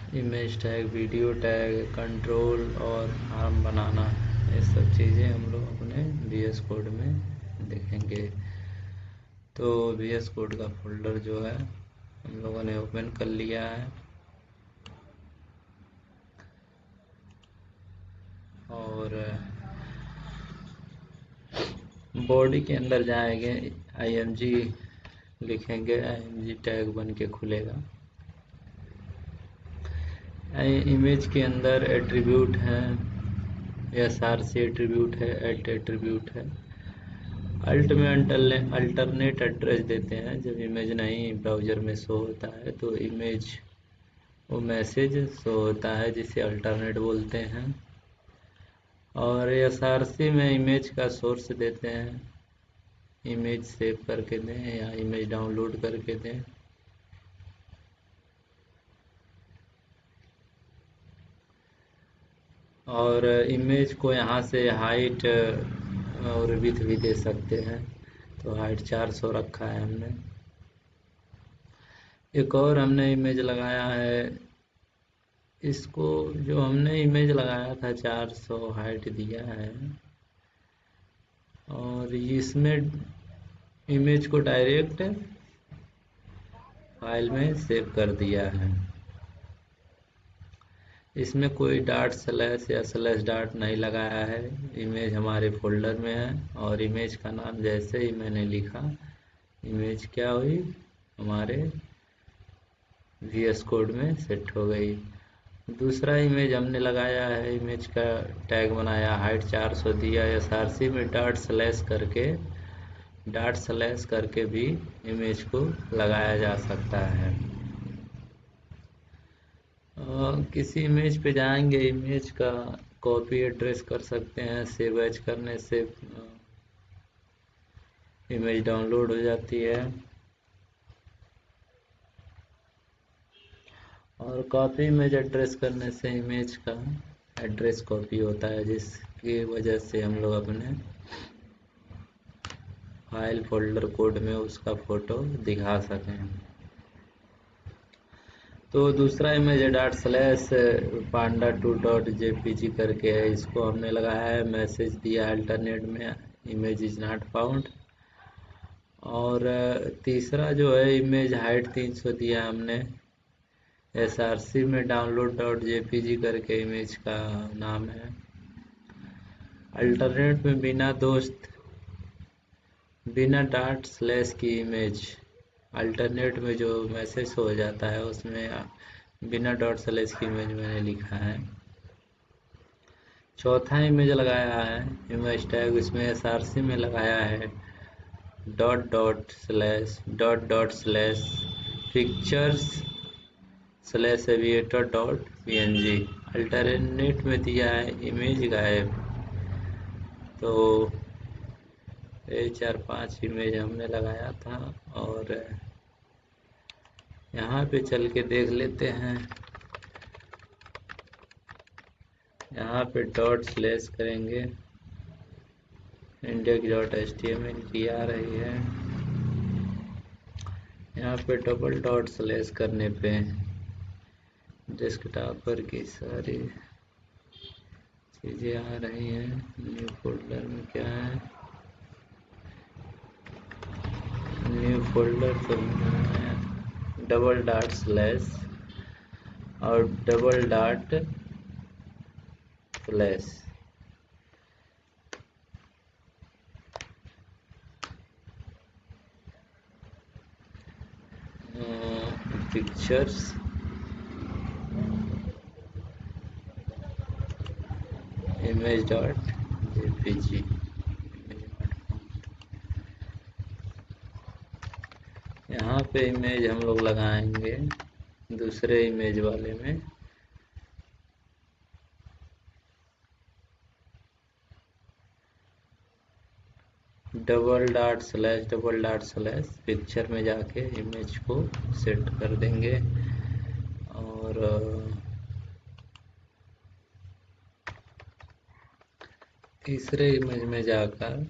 Image tag, video tag, control और arm बनाना, ये सब चीज़ें हम लोग अपने VS कोड में देखेंगे। तो VS कोड का फोल्डर जो है हम लोगों ने ओपन कर लिया है और बॉडी के अंदर जाएंगे, IMG लिखेंगे, IMG टैग बन के खुलेगा। इमेज के अंदर एट्रीब्यूट हैं, SRC एट्रीब्यूट है, एट एट्रीब्यूट है। अल्ट में अल्टरनेट एड्रेस देते हैं। जब इमेज नहीं ब्राउज़र में शो होता है तो इमेज वो मैसेज शो होता है जिसे अल्टरनेट बोलते हैं। और SRC में इमेज का सोर्स देते हैं, इमेज सेव करके दें या इमेज डाउनलोड करके दें। और इमेज को यहाँ से हाइट और विड्थ भी दे सकते हैं। तो हाइट 400 रखा है हमने। एक और हमने इमेज लगाया है, इसको जो हमने इमेज लगाया था 400 हाइट दिया है और इसमें इमेज को डायरेक्ट फाइल में सेव कर दिया है। इसमें कोई डॉट स्लैश या स्लैश डॉट नहीं लगाया है। इमेज हमारे फोल्डर में है और इमेज का नाम जैसे ही मैंने लिखा, इमेज क्या हुई, हमारे VS कोड में सेट हो गई। दूसरा इमेज हमने लगाया है, इमेज का टैग बनाया, हाइट 400 दिया, SRC में डॉट स्लैश करके भी इमेज को लगाया जा सकता है। किसी इमेज पे जाएंगे, इमेज का कॉपी एड्रेस कर सकते हैं। सेव एज करने से इमेज डाउनलोड हो जाती है और कॉपी इमेज एड्रेस करने से इमेज का एड्रेस कॉपी होता है, जिसकी वजह से हम लोग अपने फाइल फोल्डर कोड में उसका फ़ोटो दिखा सकें। तो दूसरा इमेज है डॉट स्लैश panda2.jpg करके है, इसको हमने लगाया है। मैसेज दिया अल्टरनेट में, इमेज इज नॉट फाउंड। और तीसरा जो है इमेज हाइट 300 दिया हमने। SRC में download.jpg करके इमेज का नाम है। अल्टरनेट में बिना डॉट स्लैश की इमेज, अल्टरनेट में जो मैसेज हो जाता है उसमें बिना डॉट स्लैश की इमेज मैंने लिखा है। चौथा इमेज लगाया है इमेज टैग, इसमें SRC में लगाया है dot slash pictures slash aviator .png। Alternate में दिया है इमेज गायब। तो ये 4-5 इमेज हमने लगाया था और यहाँ पे चल के देख लेते हैं। यहाँ पे डॉट स्लैश करेंगे, index.html की आ रही है। यहाँ पे डबल डॉट स्लैश करने पे डेस्कटॉप पर की सारी चीज़ें आ रही हैं। न्यू फोल्डर में क्या है, न्यू फोल्डर तो बनाया, डबल डॉट स्लैश और double dot slash pictures image.jpg। यहाँ पे इमेज हम लोग लगाएंगे दूसरे इमेज वाले में। डबल डॉट स्लैश पिक्चर में जाके इमेज को सेट कर देंगे और तीसरे इमेज में जाकर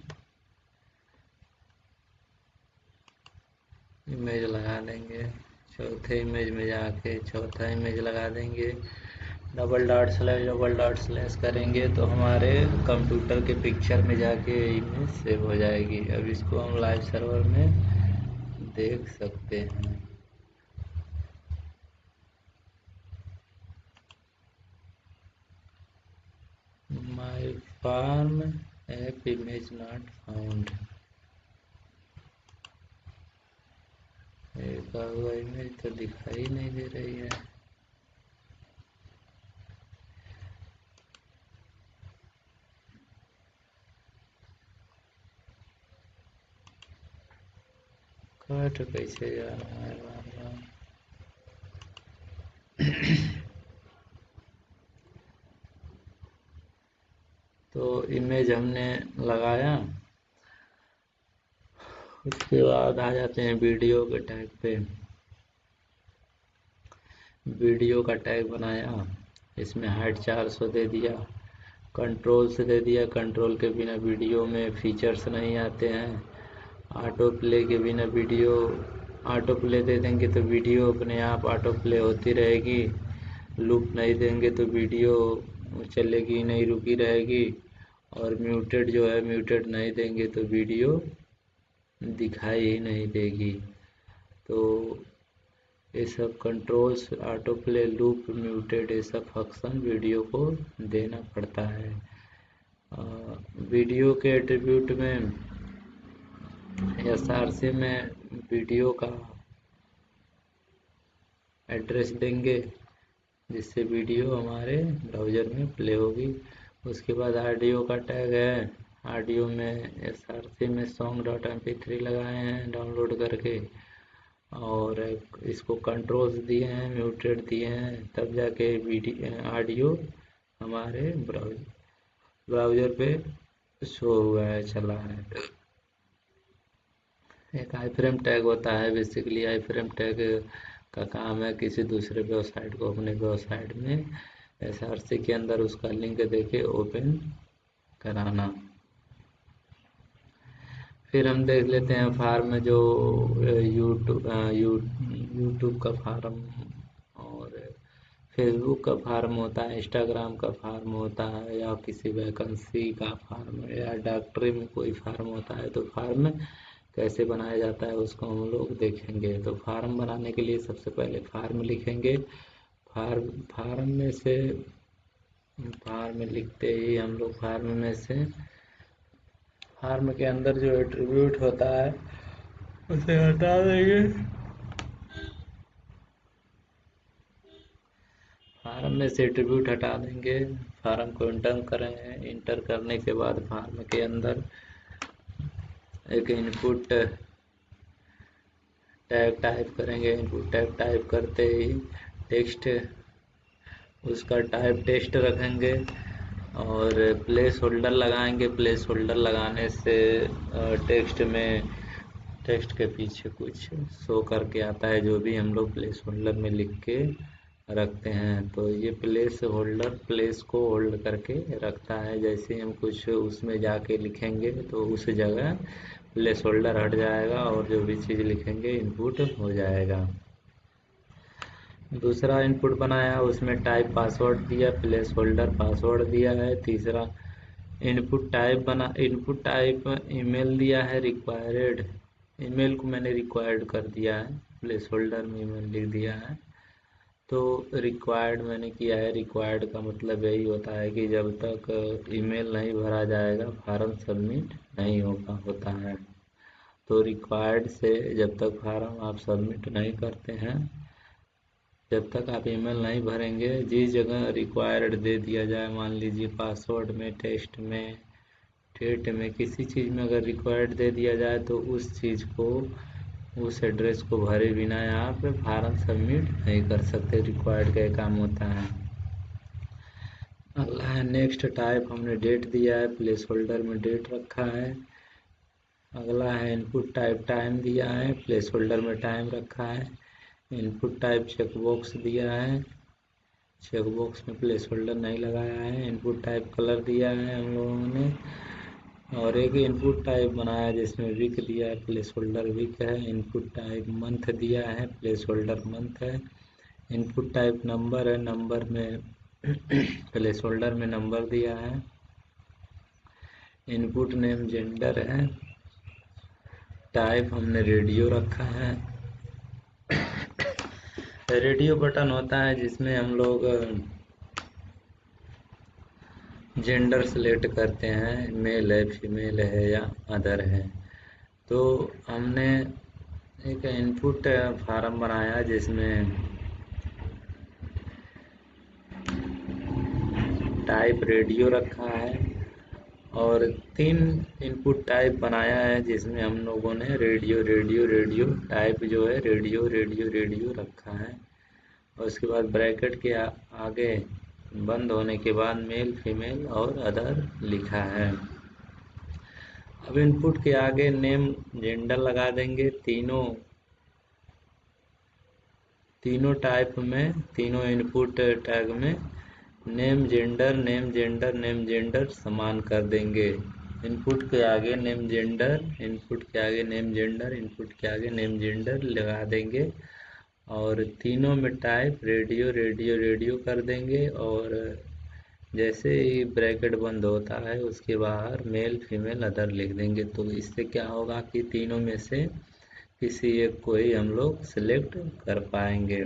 इमेज लगा देंगे चौथे इमेज में जाके चौथा इमेज लगा देंगे, डबल डॉट स्लैश करेंगे तो हमारे कंप्यूटर के पिक्चर में जाके इमेज सेव हो जाएगी। अब इसको हम लाइव सर्वर में देख सकते हैं। My farm app image not found, एक हुआ इमेज तो दिखाई नहीं दे रही है। कट कैसे जा रहा है बार बार। तो इमेज हमने लगाया, उसके बाद आ जाते हैं वीडियो के टैग पे। वीडियो का टैग बनाया, इसमें हाइट 400 दे दिया, कंट्रोल से दे दिया। कंट्रोल के बिना वीडियो में फीचर्स नहीं आते हैं। ऑटो प्ले के बिना वीडियो, ऑटो प्ले दे देंगे तो वीडियो अपने आप ऑटो प्ले होती रहेगी। लूप नहीं देंगे तो वीडियो चलेगी नहीं, रुकी रहेगी। और म्यूटेड जो है, म्यूटेड नहीं देंगे तो वीडियो दिखाई ही नहीं देगी। तो ये सब controls, auto play, loop, muted, ये सब फंक्शन वीडियो को देना पड़ता है। वीडियो के एट्रीब्यूट में SRC में वीडियो का एड्रेस देंगे जिससे वीडियो हमारे ब्राउज़र में प्ले होगी। उसके बाद ऑडियो का टैग है, ऑडियो में SRC में song.mp3 लगाए हैं डाउनलोड करके, और इसको कंट्रोल्स दिए हैं, म्यूटेड दिए हैं, तब जाके वीडियो ऑडियो हमारे ब्राउज़र पे शो हुआ है, चला है। एक आई फ्रेम टैग होता है। बेसिकली आई फ्रेम टैग का काम है किसी दूसरे वेबसाइट को अपने वेबसाइट में SRC के अंदर उसका लिंक देके ओपन कराना। फिर हम देख लेते हैं फार्म में जो यूट्यूब का फार्म और फेसबुक का फार्म होता है, इंस्टाग्राम का फार्म होता है, या किसी वैकेंसी का फार्म या डॉक्टरी में कोई फार्म होता है। तो फार्म कैसे बनाया जाता है उसको हम लोग देखेंगे। तो फार्म बनाने के लिए सबसे पहले फार्म लिखेंगे। फार्म में से फार्म लिखते ही हम लोग फार्म के अंदर जो एट्रीब्यूट होता है उसे हटा देंगे। फार्म में से एट्रीब्यूट हटा देंगे, फार्म को इंटर करेंगे। इंटर करने के बाद फार्म के अंदर एक इनपुट टैग टाइप करेंगे। इनपुट टैग टाइप करते ही टेक्स्ट, उसका टाइप टेक्स्ट रखेंगे और प्लेस होल्डर लगाएंगे। प्लेस होल्डर लगाने से टेक्स्ट के पीछे कुछ शो करके आता है, जो भी हम लोग प्लेस होल्डर में लिख के रखते हैं। तो ये प्लेस होल्डर प्लेस को होल्ड करके रखता है। जैसे हम कुछ उसमें जाके लिखेंगे तो उस जगह प्लेस होल्डर हट जाएगा और जो भी चीज़ लिखेंगे इनपुट हो जाएगा। दूसरा इनपुट बनाया, उसमें टाइप पासवर्ड दिया, प्लेस होल्डर पासवर्ड दिया है। तीसरा इनपुट टाइप ईमेल दिया है, रिक्वायर्ड ईमेल को मैंने रिक्वायर्ड कर दिया है, प्लेस होल्डर में ईमेल लिख दिया है। तो रिक्वायर्ड मैंने किया है। रिक्वायर्ड का मतलब यही होता है कि जब तक ईमेल नहीं भरा जाएगा फार्म सबमिट नहीं होता है। तो रिक्वायर्ड से जब तक फार्म आप सबमिट नहीं करते हैं, जब तक आप ईमेल नहीं भरेंगे, जिस जगह रिक्वायर्ड दे दिया जाए, मान लीजिए पासवर्ड में, टेस्ट में, टेट में, किसी चीज़ में अगर रिक्वायर्ड दे दिया जाए तो उस चीज़ को, उस एड्रेस को भरे बिना आप फार्म सबमिट नहीं कर सकते। रिक्वायर्ड का काम होता है। अगला है नेक्स्ट टाइप, हमने डेट दिया है, प्लेस होल्डर में डेट रखा है। अगला है इनपुट टाइप, टाइम दिया है, प्लेस होल्डर में टाइम रखा है। इनपुट टाइप चेकबॉक्स दिया है, चेकबॉक्स में प्लेस होल्डर नहीं लगाया है। इनपुट टाइप कलर दिया है हम लोगों ने, और एक इनपुट टाइप बनाया जिसमें वीक दिया है, प्लेस होल्डर वीक है। इनपुट टाइप मंथ दिया है, प्लेस होल्डर मंथ है। इनपुट टाइप नंबर है, नंबर में प्लेस होल्डर में नंबर दिया है। इनपुट नेम जेंडर है। टाइप हमने रेडियो रखा है। रेडियो बटन होता है जिसमें हम लोग जेंडर सेलेक्ट करते हैं, मेल है, फीमेल है या अदर है। तो हमने एक इनपुट फार्म बनाया जिसमें टाइप रेडियो रखा है और 3 इनपुट टाइप बनाया है जिसमें हम लोगों ने रेडियो रेडियो रेडियो टाइप जो है रेडियो रेडियो रेडियो रखा है। और उसके बाद ब्रैकेट के आगे बंद होने के बाद मेल फीमेल और अदर लिखा है। अब इनपुट के आगे नेम जेंडर लगा देंगे। तीनों टाइप में, तीनों इनपुट टैग में name gender name gender name gender समान कर देंगे। इनपुट के आगे नेम जेंडर, इनपुट के आगे नेम जेंडर, इनपुट के आगे नेम जेंडर लगा देंगे और तीनों में टाइप रेडियो रेडियो रेडियो कर देंगे। और जैसे ही ब्रैकेट बंद होता है उसके बाहर मेल फीमेल अदर लिख देंगे। तो इससे क्या होगा कि तीनों में से किसी एक को ही हम लोग सिलेक्ट कर पाएंगे।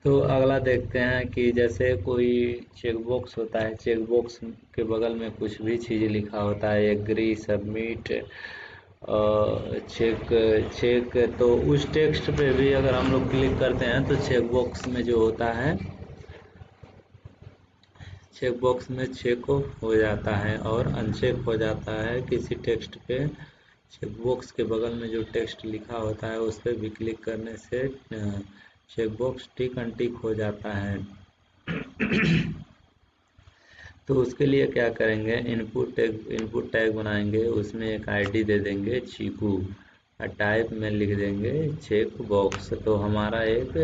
तो अगला देखते हैं कि जैसे कोई चेक बॉक्स होता है, चेक बॉक्स के बगल में कुछ भी चीज़ लिखा होता है, एग्री, सबमिट, चेक चेक। तो उस टेक्स्ट पे भी अगर हम लोग क्लिक करते हैं तो चेक बॉक्स में जो होता है, चेक बॉक्स में चेक हो जाता है और अनचेक हो जाता है। किसी टेक्स्ट पे चेक बॉक्स के बगल में जो टेक्स्ट लिखा होता है उस पर भी क्लिक करने से चेक बॉक्स टिक अनटिक हो जाता है। तो उसके लिए क्या करेंगे, इनपुट टैग बनाएंगे, उसमें एक आईडी दे देंगे चीकू और टाइप में लिख देंगे चेक बॉक्स। तो हमारा एक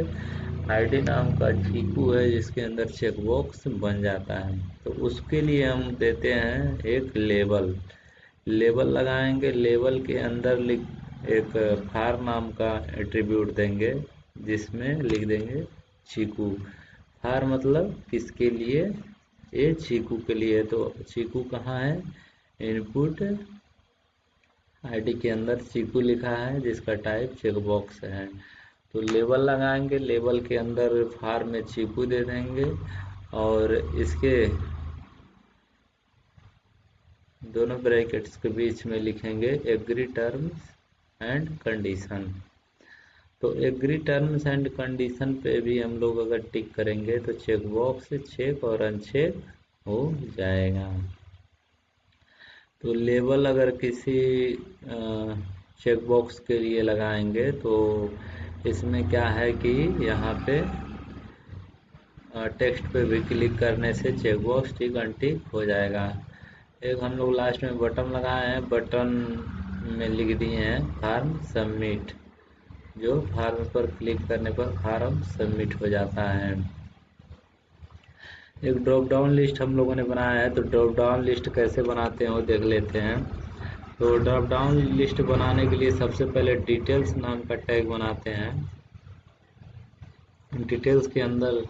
आईडी नाम का चीकू है जिसके अंदर चेक बॉक्स बन जाता है। तो उसके लिए हम देते हैं एक लेबल, लेबल लगाएंगे। लेबल के अंदर एक फार नाम का एट्रीब्यूट देंगे जिसमें लिख देंगे चीकू। फार मतलब किसके लिए, ये चीकू के लिए। तो चीकू कहाँ है, इनपुट आईडी के अंदर चीकू लिखा है जिसका टाइप चेक बॉक्स है। तो लेबल लगाएंगे, लेबल के अंदर फार में चीकू दे देंगे और इसके दोनों ब्रैकेट्स के बीच में लिखेंगे एग्री टर्म्स एंड कंडीशन। तो एग्री टर्म्स एंड कंडीशन पे भी हम लोग अगर टिक करेंगे तो चेक बॉक्स चेक और अनचेक हो जाएगा। तो लेबल अगर किसी चेक बॉक्स के लिए लगाएंगे तो इसमें क्या है कि यहाँ पे टेक्स्ट पे भी क्लिक करने से चेक बॉक्स टिक अनटिक हो जाएगा। एक हम लोग लास्ट में बटन लगाए हैं, बटन में लिख दिए हैं फॉर्म सबमिट, जो फॉर्म पर क्लिक करने पर फॉर्म सबमिट हो जाता है। एक ड्रॉप डाउन लिस्ट हम लोगों ने बनाया है, तो ड्रॉप डाउन लिस्ट कैसे बनाते हैं वो देख लेते हैं। तो ड्रॉप डाउन लिस्ट बनाने के लिए सबसे पहले डिटेल्स नाम का टैग बनाते हैं। डिटेल्स के अंदर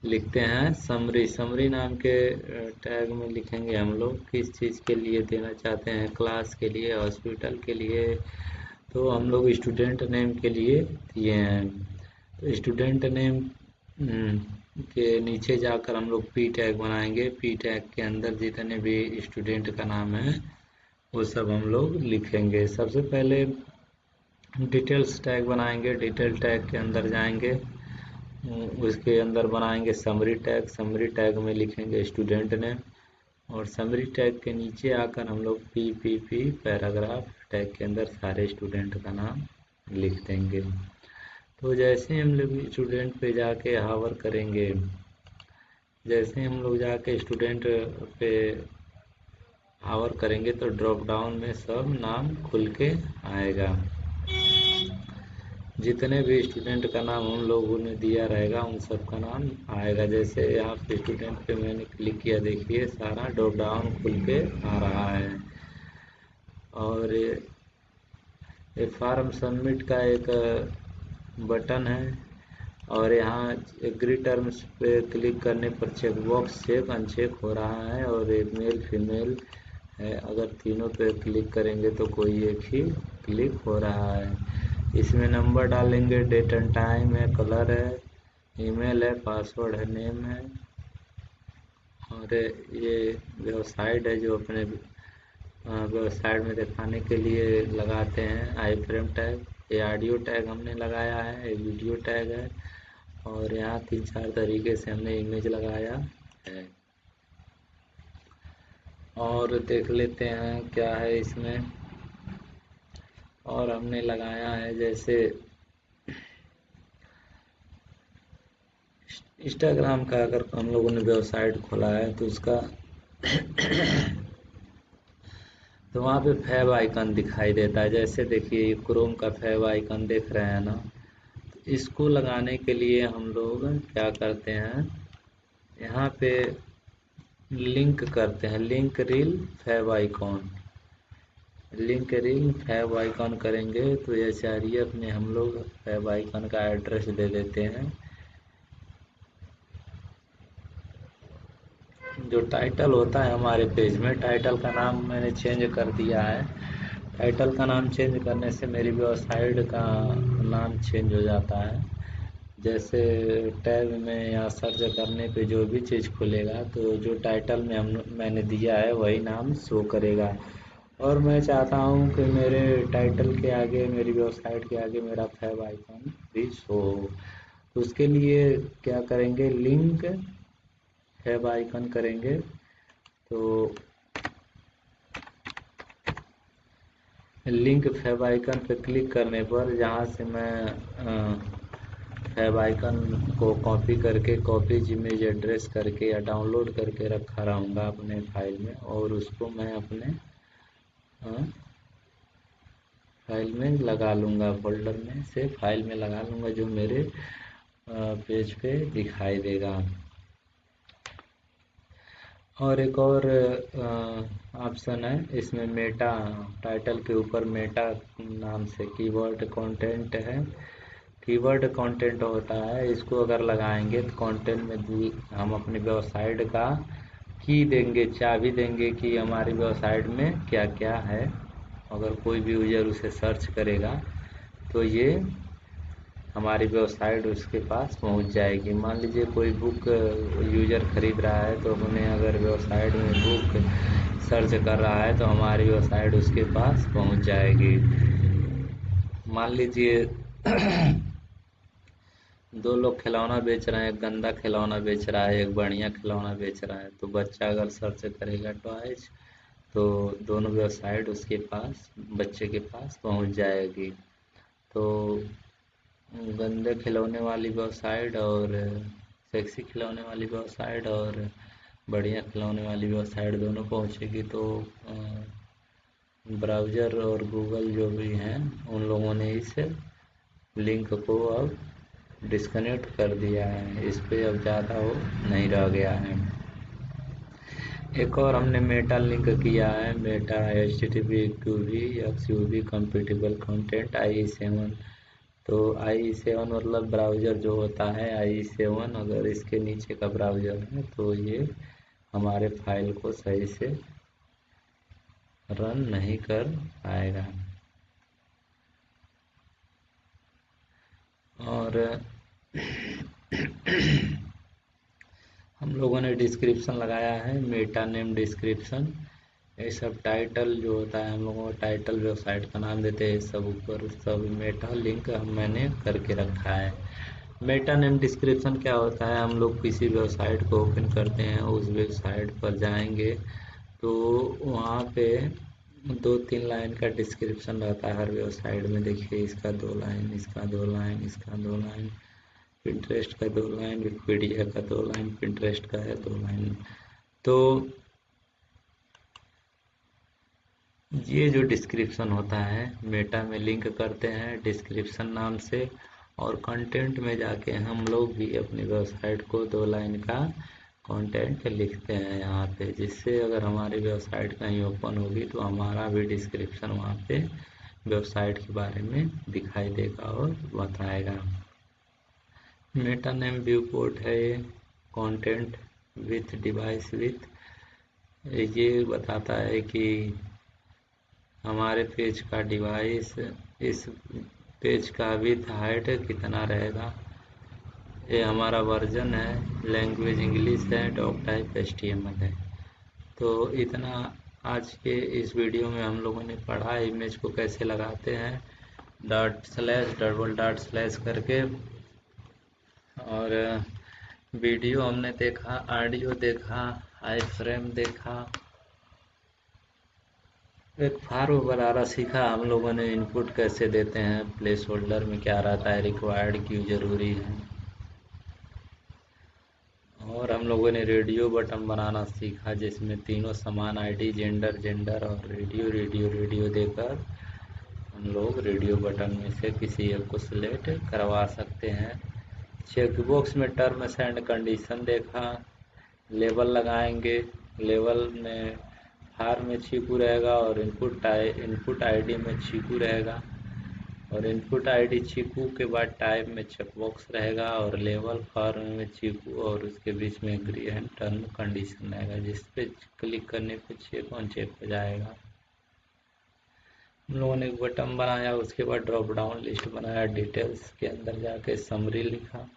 लिखते हैं समरी, समरी नाम के टैग में लिखेंगे हम लोग किस चीज़ के लिए देना चाहते हैं, क्लास के लिए, हॉस्पिटल के लिए। तो हम लोग स्टूडेंट नेम के लिए दिए हैं। तो स्टूडेंट नेम के नीचे जाकर हम लोग पी टैग बनाएंगे। पी टैग के अंदर जितने भी स्टूडेंट का नाम है वो सब हम लोग लिखेंगे। सबसे पहले डिटेल्स टैग बनाएंगे, डिटेल टैग के अंदर जाएंगे, उसके अंदर बनाएंगे समरी टैग, समरी टैग में लिखेंगे स्टूडेंट नेम और समरी टैग के नीचे आकर हम लोग पी पैराग्राफ टैग के अंदर सारे स्टूडेंट का नाम लिख देंगे। तो जैसे ही हम लोग स्टूडेंट पे जाके हावर करेंगे, जैसे हम लोग जाके स्टूडेंट पे हावर करेंगे तो ड्रॉप डाउन में सब नाम खुल के आएगा। जितने भी स्टूडेंट का नाम हम लोगों ने दिया रहेगा उन सब का नाम आएगा। जैसे यहाँ पे स्टूडेंट पे मैंने क्लिक किया, देखिए सारा ड्रॉप डाउन खुल के आ रहा है। और ये फॉर्म सबमिट का एक बटन है, और यहाँ एग्री टर्म्स पे क्लिक करने पर चेक बॉक्स चेक अनचेक हो रहा है, और एक मेल फीमेल है। अगर तीनों पे क्लिक करेंगे तो कोई एक ही क्लिक हो रहा है। इसमें नंबर डालेंगे, डेट एंड टाइम है, कलर है, ईमेल है, पासवर्ड है, नेम है। और ये वेबसाइट है जो अपने वेबसाइट में दिखाने के लिए लगाते हैं। आई फ्रेम टैग, ये ऑडियो टैग हमने लगाया है, ये वीडियो टैग है। और यहाँ 3-4 तरीके से हमने इमेज लगाया है। और देख लेते हैं क्या है इसमें। और हमने लगाया है जैसे इंस्टाग्राम का, अगर हम लोगों ने वेबसाइट खोला है तो उसका तो वहाँ पे फैब आइकन दिखाई देता है। जैसे देखिए क्रोम का फैब आइकन देख रहे हैं ना, तो इसको लगाने के लिए हम लोग क्या करते हैं, यहाँ पे लिंक करते हैं, link reel fab icon. Link reel fab icon करेंगे तो ये एचआरईएफ में हम लोग फैब आइकन का एड्रेस दे देते हैं। जो टाइटल होता है हमारे पेज में, टाइटल का नाम मैंने चेंज कर दिया है। टाइटल का नाम चेंज करने से मेरी वेबसाइट का नाम चेंज हो जाता है। जैसे टैब में या सर्च करने पे जो भी चीज़ खुलेगा तो जो टाइटल में मैंने दिया है वही नाम शो करेगा। और मैं चाहता हूँ कि मेरे टाइटल के आगे, मेरी वेबसाइट के आगे मेरा फैब आइकन भी शो हो। तो उसके लिए क्या करेंगे, लिंक फैब आइकन करेंगे। तो लिंक फैब आइकन पर क्लिक करने पर जहाँ से मैं फैब आइकन को कॉपी करके, कॉपीज इमेज एड्रेस करके या डाउनलोड करके रखा रहूँगा अपने फाइल में, और उसको मैं अपने फाइल में लगा लूँगा, फोल्डर में से फाइल में लगा लूँगा, जो मेरे पेज पे दिखाई देगा। और एक और ऑप्शन है इसमें, मेटा, टाइटल के ऊपर मेटा नाम से कीवर्ड कंटेंट है। कीवर्ड कंटेंट होता है, इसको अगर लगाएंगे तो कंटेंट में हम अपनी वेबसाइट का की देंगे, चाबी देंगे कि हमारी वेबसाइट में क्या क्या है। अगर कोई भी यूजर उसे सर्च करेगा तो ये हमारी वेबसाइट उसके पास पहुंच जाएगी। मान लीजिए कोई बुक यूजर खरीद रहा है, तो हमने अगर वेबसाइट में बुक सर्च कर रहा है तो हमारी वेबसाइट उसके पास पहुंच जाएगी। मान लीजिए दो लोग खिलौना बेच रहे हैं, एक गंदा खिलौना बेच रहा है, एक बढ़िया खिलौना बेच रहा है, तो बच्चा अगर सर्च करेगा टॉयज तो दोनों वेबसाइट उसके पास, बच्चे के पास पहुंच जाएगी। तो गंदे खिलौने वाली वेबसाइट और सेक्सी खिलौने वाली वेबसाइट और बढ़िया खिलौने वाली वेबसाइट दोनों पहुंचेगी। तो ब्राउज़र और गूगल जो भी हैं उन लोगों ने इस लिंक को अब डिस्कनेक्ट कर दिया है, इस पे अब ज़्यादा वो नहीं रह गया है। एक और हमने मेटा लिंक किया है, Meta HTTP XUV compatible content IE7। तो IE7 मतलब ब्राउज़र जो होता है IE7, अगर इसके नीचे का ब्राउज़र है तो ये हमारे फाइल को सही से रन नहीं कर पाएगा। और हम लोगों ने डिस्क्रिप्शन लगाया है, मेटा नेम डिस्क्रिप्शन। ये सब टाइटल जो होता है, हम लोगों को टाइटल वेबसाइट का नाम देते हैं, सब ऊपर सब मेटा लिंक मैंने करके रखा है। मेटा नेम डिस्क्रिप्शन क्या होता है, हम लोग किसी वेबसाइट को ओपन करते हैं, उस वेबसाइट पर जाएंगे तो वहाँ पे 2-3 लाइन का डिस्क्रिप्शन रहता है हर वेबसाइट में। देखिए इसका 2 लाइन, इसका 2 लाइन, इसका 2 लाइन, पिंटरेस्ट का 2 लाइन, विकिपीडिया का 2 लाइन, पिंटरेस्ट का है 2 लाइन। तो ये जो डिस्क्रिप्शन होता है, मेटा में लिंक करते हैं डिस्क्रिप्शन नाम से, और कंटेंट में जाके हम लोग भी अपनी वेबसाइट को 2 लाइन का कंटेंट लिखते हैं यहाँ पे, जिससे अगर हमारी वेबसाइट कहीं ओपन होगी तो हमारा भी डिस्क्रिप्शन वहाँ पे वेबसाइट के बारे में दिखाई देगा और बताएगा। मेटा नेम व्यू पोर्ट है ये, कंटेंट विथ डिवाइस विथ, ये बताता है कि हमारे पेज का डिवाइस, इस पेज का विथ हाइट कितना रहेगा। ये हमारा वर्जन है, लैंग्वेज इंग्लिश है, डॉक टाइप HTML है। तो इतना आज के इस वीडियो में हम लोगों ने पढ़ा इमेज को कैसे लगाते हैं, // करके, और वीडियो हमने देखा, ऑडियो देखा, आई फ्रेम देखा, एक फार्म बनाना सीखा हम लोगों ने, इनपुट कैसे देते हैं, प्लेस होल्डर में क्या रहता है, रिक्वायर्ड क्यों ज़रूरी है, और हम लोगों ने रेडियो बटन बनाना सीखा जिसमें तीनों समान आईडी, जेंडर और रेडियो देकर हम लोग रेडियो बटन में से किसी एक को सिलेक्ट करवा सकते हैं। चेकबॉक्स में टर्म्स एंड कंडीशन देखा, लेबल लगाएंगे, लेबल में फार्म में चीकू रहेगा और इनपुट आईडी में चीकू रहेगा, और इनपुट आईडी चीकू के बाद टाइप में चेकबॉक्स रहेगा, और लेबल फॉर्म में चीकू और उसके बीच में एग्री एंड टर्म कंडीशन रहेगा, जिस पे क्लिक करने पे चेक ऑन चेक हो जाएगा। हम लोगों ने एक बटन बनाया, उसके बाद ड्रॉप डाउन लिस्ट बनाया, डिटेल्स के अंदर जाके समरी लिखा,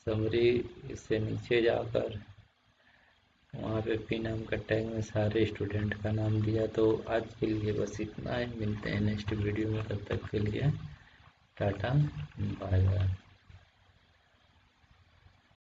समरी से नीचे जाकर वहाँ पे पी नाम का टैग में सारे स्टूडेंट का नाम दिया। तो आज के लिए बस इतना ही, मिलते हैं नेक्स्ट वीडियो में, तब तक के लिए टाटा बाय बाय।